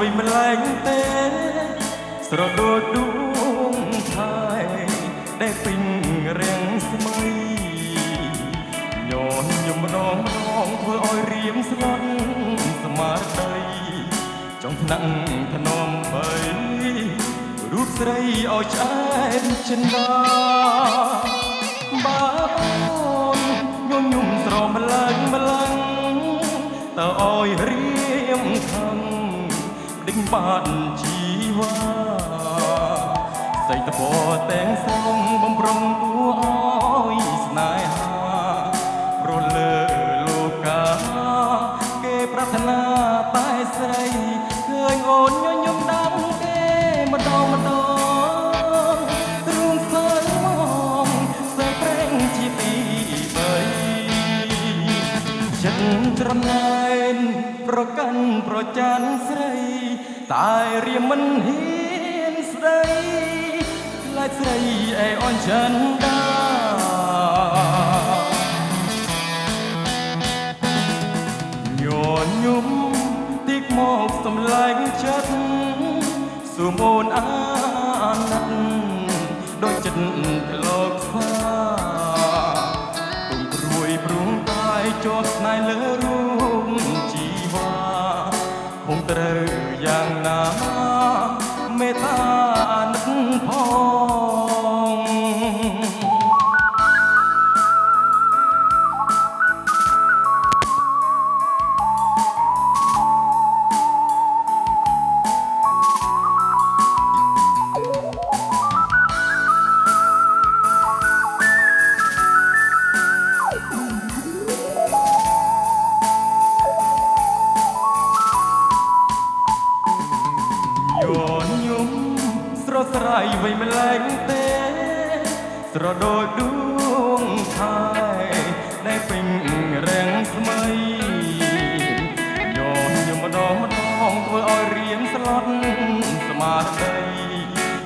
វិញម្លែងទេស្រដូចដួងថែដែលពេញរាំងស្មៃញញឹមម្ដងធ្វើឲ្យរៀមស្លន់ស្មារតីចង់ថ្នាក់ថ្នមបីរូបស្រីឲ្យឆ្អែតចិនដាបាអូនញញឹមស្រមម្លែងម្លាំងតើឲ្យរៀមខំដេញបានជីវ៉ាសៃតបតែងស្រងបំរុងគួរឲ្យស្នេហាប្រលើលោកាគេប្រាថ្នាតែស្រីឃើញអូនញញឹមដាំគេម្ដងម្ដងទ្រូងសើមកសើប្រេងជាទីបីចិត្តត្រណែនប្រកាន់ប្រច័នស្រីតែរៀមមិនហ៊ានស្ដីខ្លាចស្រីអេអូនចិនដាញញឹមតិចមកសំឡេងចិត្តសួមអូនអាណិតដូចចិត្តក្លោកស្វាពុំព្រួយព្រួងកាយជាប់ស្នេហ៍លើរូបជីវ៉ាคงត្រូវយ៉ាងណាមេត្តាអាណិតផងញញឹមស្រស់ស្រាយវិញម្លែងទេស្រដូចដួងខែដែលពេញរាំងស្មៃញញឹមម្ដងធ្វើឲ្យរៀមស្លន់ស្មារតី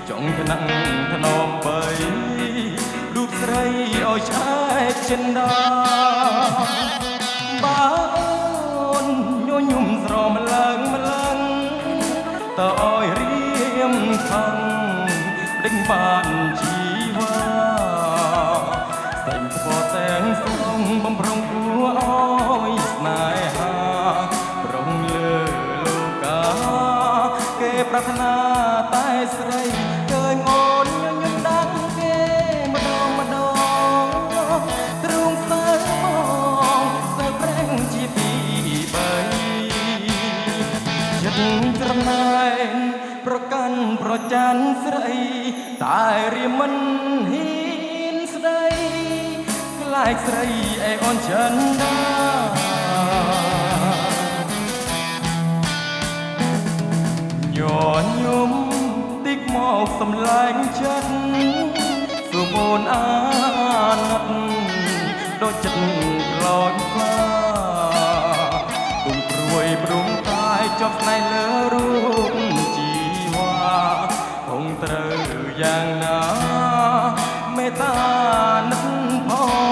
ចង់ថ្នាក់ថ្នមបីរូបស្រីឲ្យឆ្អែតចិនដាបាអូនញញឹមស្រមឡើងម្លាំងតើឲ្យរៀមខំដេញបានជីវ៉ាសែងស្គាល់ទាំងស្រុងបំរុងគួរឲ្យស្នេហាប្រងលើលោកាគេប្រាថ្នាតែស្រីឃើញអូនញញឹមដាំគេម្ដងម្ដងទ្រូងសើមកសើប្រេងជាទីបីចិត្តត្រណែនប្រកាន់ប្រច័នស្រីតែរៀមមិនហ៊ានស្ដីខ្លាចស្រីអេអូនចិនដាញញឹមតិចមកសំឡេងចិត្តសួមអូនអាណិតដូចចិត្តក្លោចស្វាពុំព្រួយព្រួងកាយជាប់ស្នេហ៍លើរូបជីវ៉ាគង់ត្រូវយ៉ាងណាមេត្តានឹកផង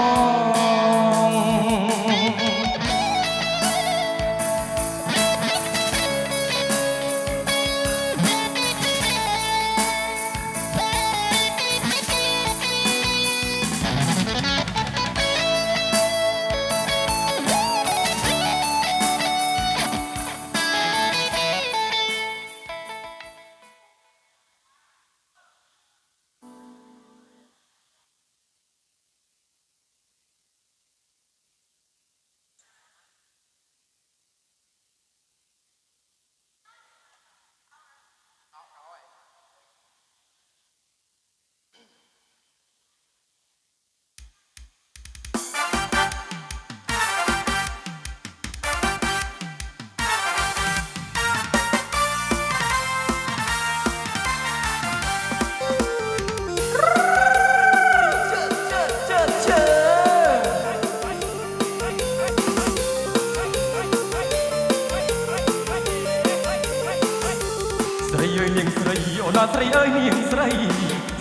អើយនាងស្រីអូនស្រីអើយនាងស្រី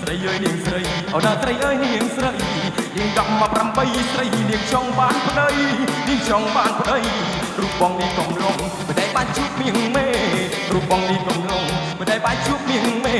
ស្រីអើយនាងស្រីអូនស្រីអើយនាងស្រីនាង10មក8ស្រីនាងចង់បានប្តីនាងចង់បានប្តីរូបបងនេះកំឡុងមិនដែលបានជួបមៀងមេរូបបងនេះកំឡុងមិនដែលបានជួបមៀងមេ